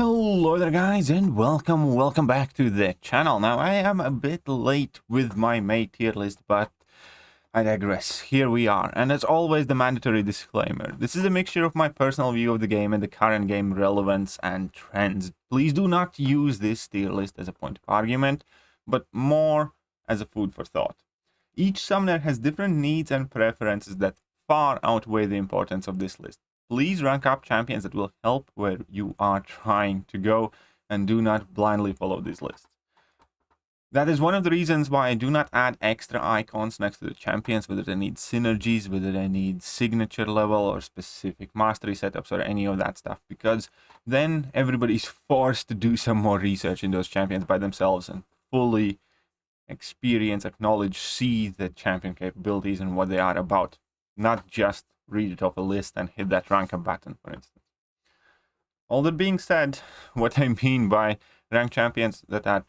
Hello there guys, and welcome back to the channel. Now I am a bit late with my mate tier list, but I digress. Here we are, and as always the mandatory disclaimer. This is a mixture of my personal view of the game and the current game relevance and trends. Please do not use this tier list as a point of argument, but more as a food for thought. Each summoner has different needs and preferences that far outweigh the importance of this list. Please rank up champions that will help where you are trying to go, and do not blindly follow this list. That is one of the reasons why I do not add extra icons next to the champions, whether they need synergies, whether they need signature level or specific mastery setups or any of that stuff, because then everybody's forced to do some more research in those champions by themselves and fully experience, acknowledge, see the champion capabilities and what they are about, not just read it off a list and hit that rank up button, for instance. All that being said, what I mean by ranked champions that are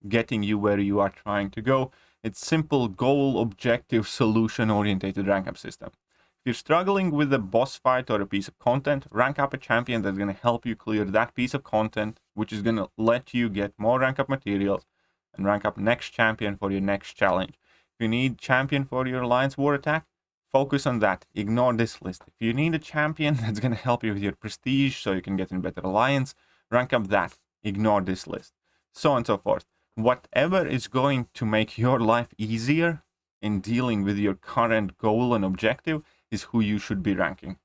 getting you where you are trying to go, it's simple goal, objective, solution orientated rank up system. If you're struggling with a boss fight or a piece of content, rank up a champion that's going to help you clear that piece of content, which is going to let you get more rank up materials and rank up next champion for your next challenge. If you need champion for your Alliance War attack, focus on that. Ignore this list. If you need a champion that's going to help you with your prestige so you can get in better alliance, rank up that. Ignore this list. So on and so forth. Whatever is going to make your life easier in dealing with your current goal and objective is who you should be ranking.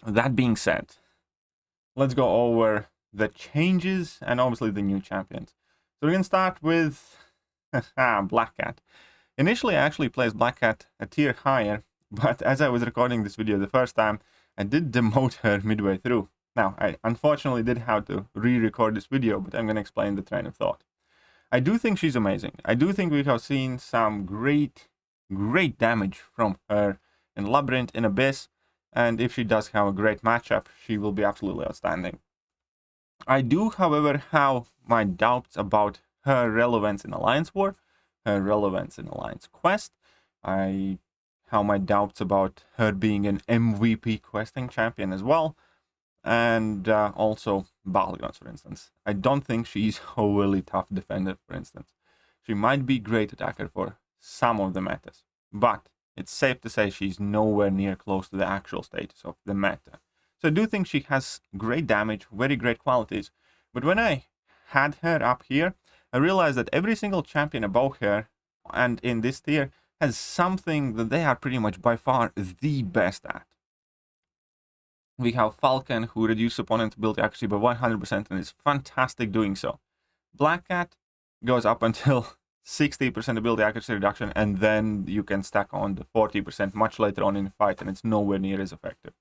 That being said, let's go over the changes and obviously the new champions. So we're going to start with Black Cat. Initially, I actually placed Black Cat a tier higher, but as I was recording this video the first time, I did demote her midway through. Now, I unfortunately did have to re-record this video, but I'm going to explain the train of thought. I do think she's amazing. I do think we have seen some great damage from her in Labyrinth, in Abyss, and if she does have a great matchup, she will be absolutely outstanding. I do, however, have my doubts about her relevance in Alliance War, her relevance in Alliance Quest. I have my doubts about her being an MVP questing champion as well, and also Battlegrounds, for instance. I don't think she's a really tough defender, for instance. She might be great attacker for some of the metas, but it's safe to say she's nowhere near close to the actual status of the meta. So I do think she has great damage, very great qualities, but when I had her up here, I realized that every single champion above her and in this tier has something that they are pretty much by far the best at. We have Falcon, who reduces opponent's ability accuracy by 100% and is fantastic doing so. Black Cat goes up until 60% ability accuracy reduction, and then you can stack on the 40% much later on in the fight, and it's nowhere near as effective.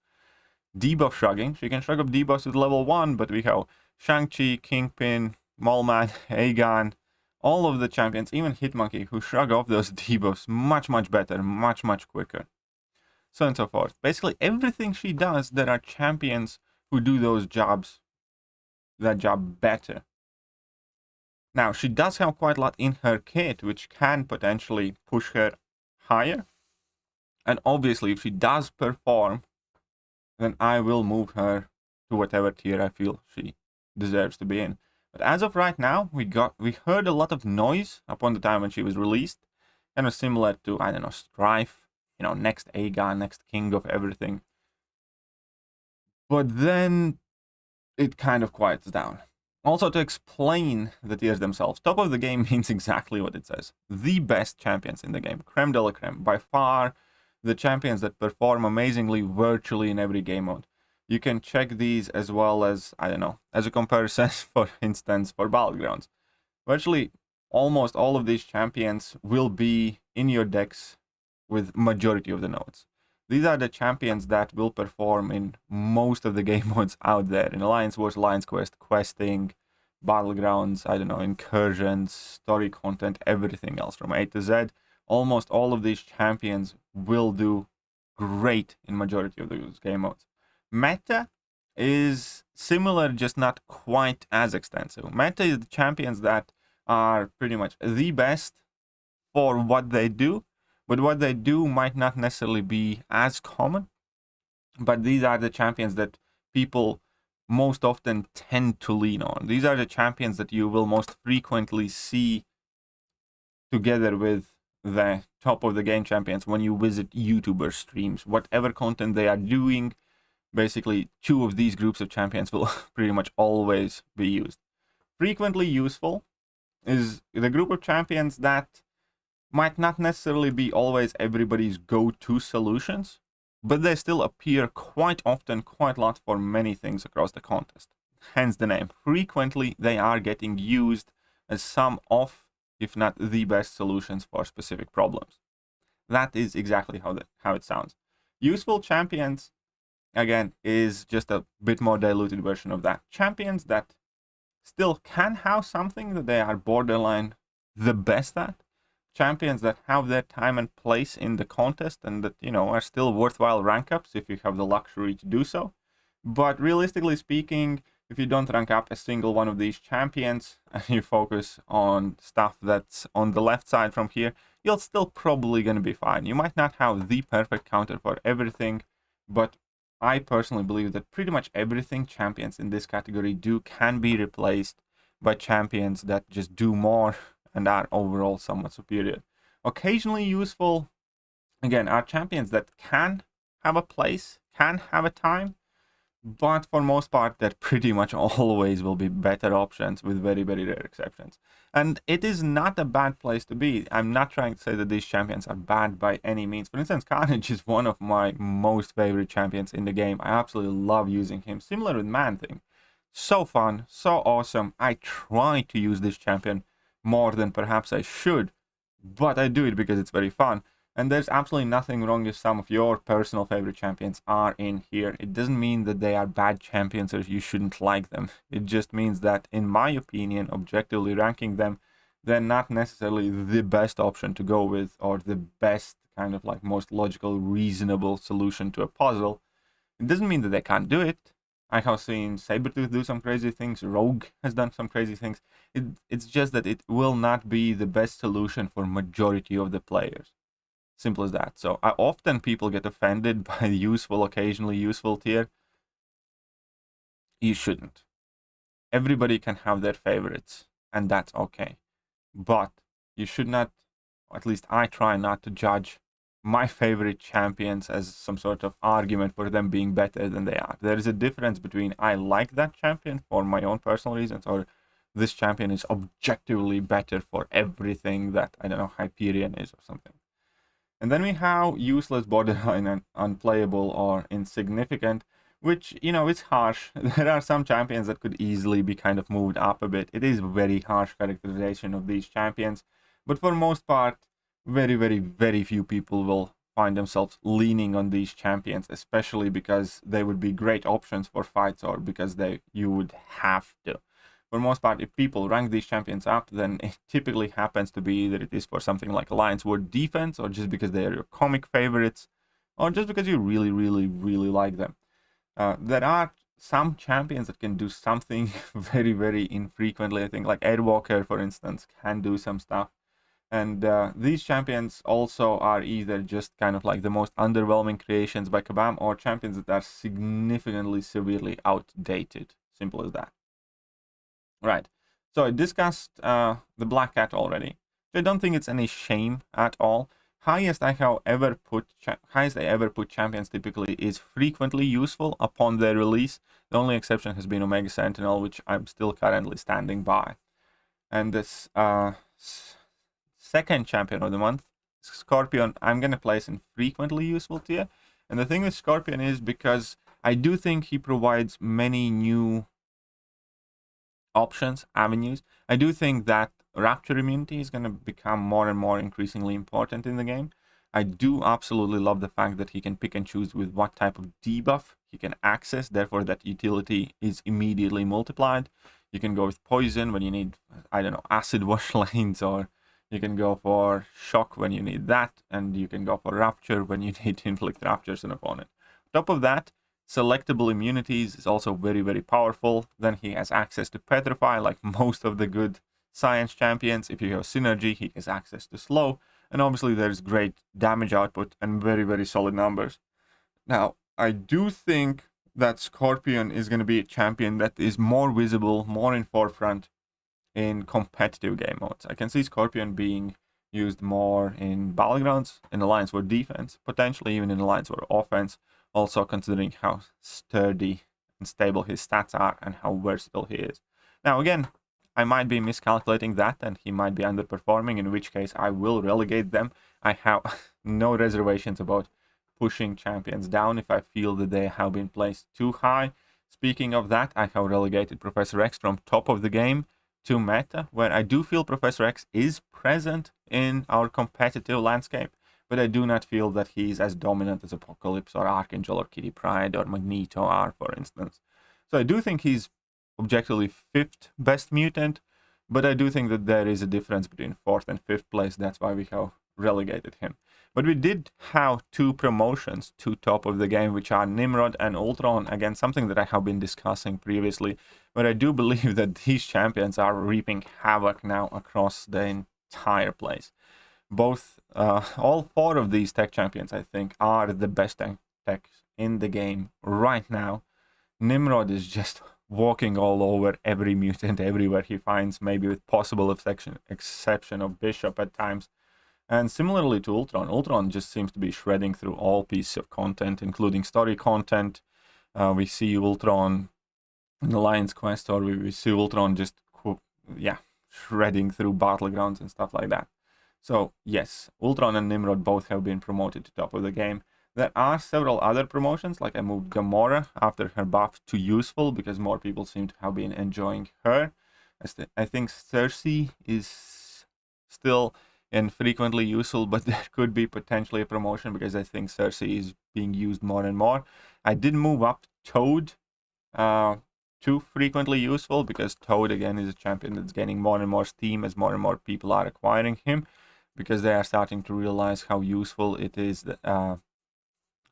Debuff shrugging. She can shrug up debuffs with level 1, but we have Shang-Chi, Kingpin, Mallman, Aegon, all of the champions, even Hitmonkey, who shrug off those debuffs much better, much quicker. So on and so forth. Basically, everything she does, there are champions who do that job better. Now, she does have quite a lot in her kit, which can potentially push her higher. And obviously, if she does perform, then I will move her to whatever tier I feel she deserves to be in. But as of right now, we heard a lot of noise upon the time when she was released, kind of similar to, I don't know, Strife, you know, next Aegon, next king of everything. But then it kind of quiets down. Also, to explain the tiers themselves, top of the game means exactly what it says. The best champions in the game, creme de la creme, by far the champions that perform amazingly virtually in every game mode. You can check these as well as, I don't know, as a comparison, for instance, for Battlegrounds. Virtually almost all of these champions will be in your decks with majority of the nodes. These are the champions that will perform in most of the game modes out there. In Alliance Wars, Alliance Quest, questing, Battlegrounds, I don't know, incursions, story content, everything else from A to Z. Almost all of these champions will do great in majority of those game modes. Meta is similar, just not quite as extensive. Meta is the champions that are pretty much the best for what they do, but what they do might not necessarily be as common. But these are the champions that people most often tend to lean on. These are the champions that you will most frequently see together with the top of the game champions when you visit YouTuber streams. Whatever content they are doing, basically 2 of these groups of champions will pretty much always be used. Frequently useful is the group of champions that might not necessarily be always everybody's go-to solutions, but they still appear quite often, quite a lot for many things across the contest. Hence the name. Frequently, they are getting used as some of, if not the best solutions for specific problems. That is exactly how it sounds. Useful champions, again, is just a bit more diluted version of that. Champions that still can have something that they are borderline the best at. Champions that have their time and place in the contest and that, are still worthwhile rank ups if you have the luxury to do so. But realistically speaking, if you don't rank up a single one of these champions and you focus on stuff that's on the left side from here, you're still probably going to be fine. You might not have the perfect counter for everything, but I personally believe that pretty much everything champions in this category do can be replaced by champions that just do more and are overall somewhat superior. Occasionally useful, again, are champions that can have a place, can have a time, but for most part, that pretty much always will be better options with very, very rare exceptions. And it is not a bad place to be. I'm not trying to say that these champions are bad by any means. For instance, Carnage is one of my most favorite champions in the game. I absolutely love using him. Similar with Man-Thing. So fun, so awesome. I try to use this champion more than perhaps I should, but I do it because it's very fun. And there's absolutely nothing wrong if some of your personal favorite champions are in here. It doesn't mean that they are bad champions or you shouldn't like them. It just means that, in my opinion, objectively ranking them, they're not necessarily the best option to go with or the best kind of like most logical, reasonable solution to a puzzle. It doesn't mean that they can't do it. I have seen Sabretooth do some crazy things. Rogue has done some crazy things. It's just that it will not be the best solution for majority of the players. Simple as that. So often people get offended by the useful, occasionally useful tier. You shouldn't. Everybody can have their favorites, and that's okay. But you should not, or at least I try not to judge my favorite champions as some sort of argument for them being better than they are. There is a difference between I like that champion for my own personal reasons, or this champion is objectively better for everything that, I don't know, Hyperion is or something. And then we have useless, borderline, and unplayable or insignificant, which, it's harsh. There are some champions that could easily be kind of moved up a bit. It is a very harsh characterization of these champions, but for most part, very, very, very few people will find themselves leaning on these champions, especially because they would be great options for fights or because you would have to. For the most part, if people rank these champions up, then it typically happens to be either it is for something like Alliance War defense, or just because they are your comic favorites, or just because you really, really, really like them. There are some champions that can do something very, very infrequently. I think like Airwalker, for instance, can do some stuff. And these champions also are either just kind of like the most underwhelming creations by Kabam, or champions that are significantly, severely outdated. Simple as that. Right. So I discussed the Black Cat already. I don't think it's any shame at all. Highest I ever put champions typically is frequently useful upon their release. The only exception has been Omega Sentinel, which I'm still currently standing by. And this second champion of the month, Scorpion, I'm going to place in frequently useful tier. And the thing with Scorpion is because I do think he provides many new options, avenues. I do think that Rapture immunity is going to become more and more increasingly important in the game. I do absolutely love the fact that he can pick and choose with what type of debuff he can access, therefore that utility is immediately multiplied. You can go with poison when you need, I don't know, acid wash lanes, or you can go for shock when you need that, and you can go for rapture when you need to inflict raptures on an opponent. On top of that, selectable immunities is also very, very powerful. Then he has access to petrify, like most of the good science champions. If you have synergy, he has access to slow, and obviously there's great damage output and very, very solid numbers. Now, I do think that Scorpion is going to be a champion that is more visible, more in forefront in competitive game modes. I can see Scorpion being used more in Battlegrounds, in Alliance War defense, potentially even in Alliance War offense, also considering how sturdy and stable his stats are and how versatile he is. Now again, I might be miscalculating that and he might be underperforming, in which case I will relegate them. I have no reservations about pushing champions down if I feel that they have been placed too high. Speaking of that, I have relegated Professor X from top of the game to meta, where I do feel Professor X is present in our competitive landscape, but I do not feel that he's as dominant as Apocalypse or Archangel or Kitty Pryde or Magneto are, for instance. So I do think he's objectively 5th best mutant, but I do think that there is a difference between 4th and 5th place. That's why we have relegated him. But we did have 2 promotions to top of the game, which are Nimrod and Ultron. Again, something that I have been discussing previously, but I do believe that these champions are reaping havoc now across the entire place. Both, all 4 of these tech champions, I think, are the best techs in the game right now. Nimrod is just walking all over every mutant everywhere he finds, maybe with possible exception of Bishop at times. And similarly to Ultron, Ultron just seems to be shredding through all pieces of content, including story content. We see Ultron in Alliance Quest, or we see Ultron just, shredding through Battlegrounds and stuff like that. So yes, Ultron and Nimrod both have been promoted to top of the game. There are several other promotions, like I moved Gamora after her buff to useful, because more people seem to have been enjoying her. I think Cersei is still infrequently useful, but there could be potentially a promotion, because I think Cersei is being used more and more. I did move up Toad to frequently useful, because Toad again is a champion that's gaining more and more steam as more and more people are acquiring him, because they are starting to realize how useful it is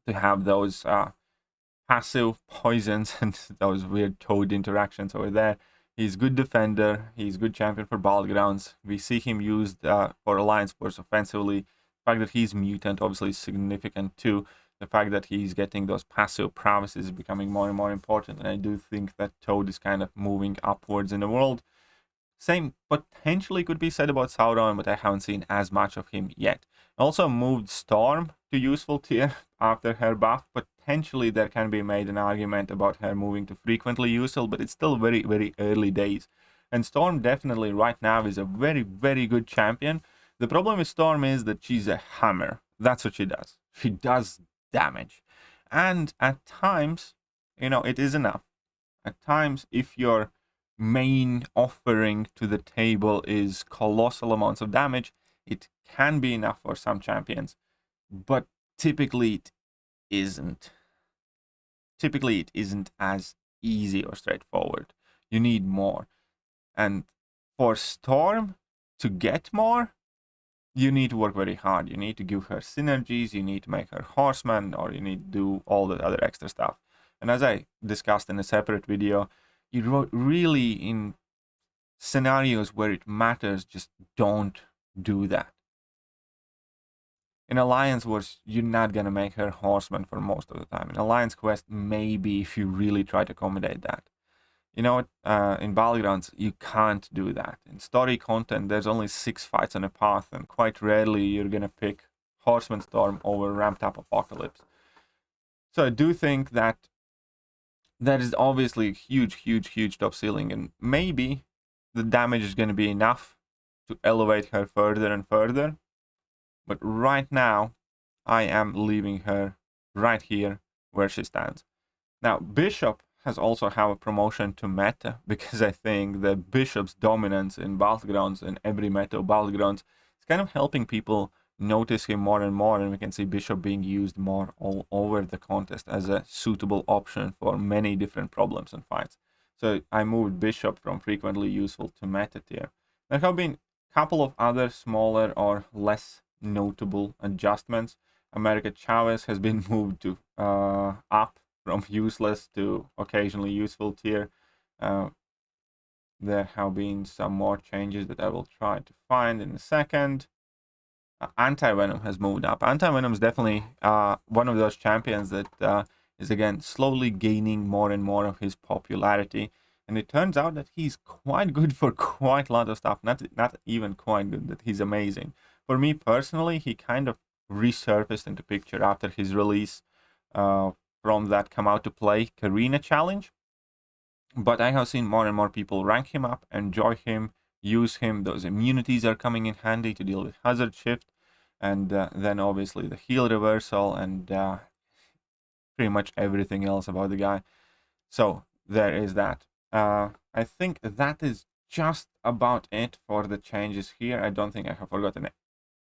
to have those passive poisons and those weird Toad interactions over there. He's good defender, he's good champion for Battlegrounds. We see him used for Alliance Force offensively. The fact that he's mutant obviously is significant too. The fact that he's getting those passive prowesses is becoming more and more important, and I do think that Toad is kind of moving upwards in the world. Same potentially could be said about Sauron, but I haven't seen as much of him yet. Also moved Storm to useful tier after her buff. Potentially there can be made an argument about her moving to frequently useful, but it's still very, very early days. And Storm definitely right now is a very, very good champion. The problem with Storm is that she's a hammer. That's what she does. She does damage. And at times, it is enough. At times, if your main offering to the table is colossal amounts of damage, it can be enough for some champions, but typically it isn't. Typically it isn't as easy or straightforward. You need more. And for Storm to get more, you need to work very hard. You need to give her synergies, you need to make her horseman, or you need to do all the other extra stuff. And as I discussed in a separate video, you really, in scenarios where it matters, just don't do that. In Alliance Wars, you're not going to make her horseman for most of the time. In Alliance Quest, maybe if you really try to accommodate that. In Battlegrounds, you can't do that. In story content, there's only 6 fights on a path, and quite rarely you're going to pick Horseman Storm over ramped up Apocalypse. So I do think that that is obviously huge top ceiling, and maybe the damage is going to be enough to elevate her further and further. But right now, I am leaving her right here where she stands. Now, Bishop has also have a promotion to meta, because I think the Bishop's dominance in Battlegrounds, in every meta of Battlegrounds, is kind of helping people notice him more and more, and we can see Bishop being used more all over the contest as a suitable option for many different problems and fights. So I moved Bishop from frequently useful to meta tier. There have been a couple of other smaller or less notable adjustments. America Chavez has been moved to up from useless to occasionally useful tier. There have been some more changes that I will try to find in a second. Anti-Venom has moved up. Anti-Venom is definitely one of those champions that is again slowly gaining more and more of his popularity. And it turns out that he's quite good for quite a lot of stuff. Not even quite good, that he's amazing. For me personally, he kind of resurfaced into picture after his release from that Come Out to Play Karina challenge. But I have seen more and more people rank him up, enjoy him, use him. Those immunities are coming in handy to deal with hazard shift. And then obviously the heal reversal and pretty much everything else about the guy. So there is that. I think that is just about it for the changes here. I don't think I have forgotten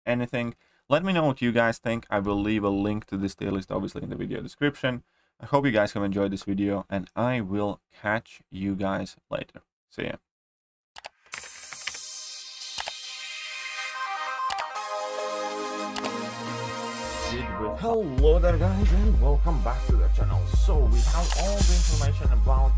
anything. Let me know what you guys think. I will leave a link to this tier list obviously in the video description. I hope you guys have enjoyed this video, and I will catch you guys later. See ya. Hello there guys, and welcome back to the channel. So we have all the information about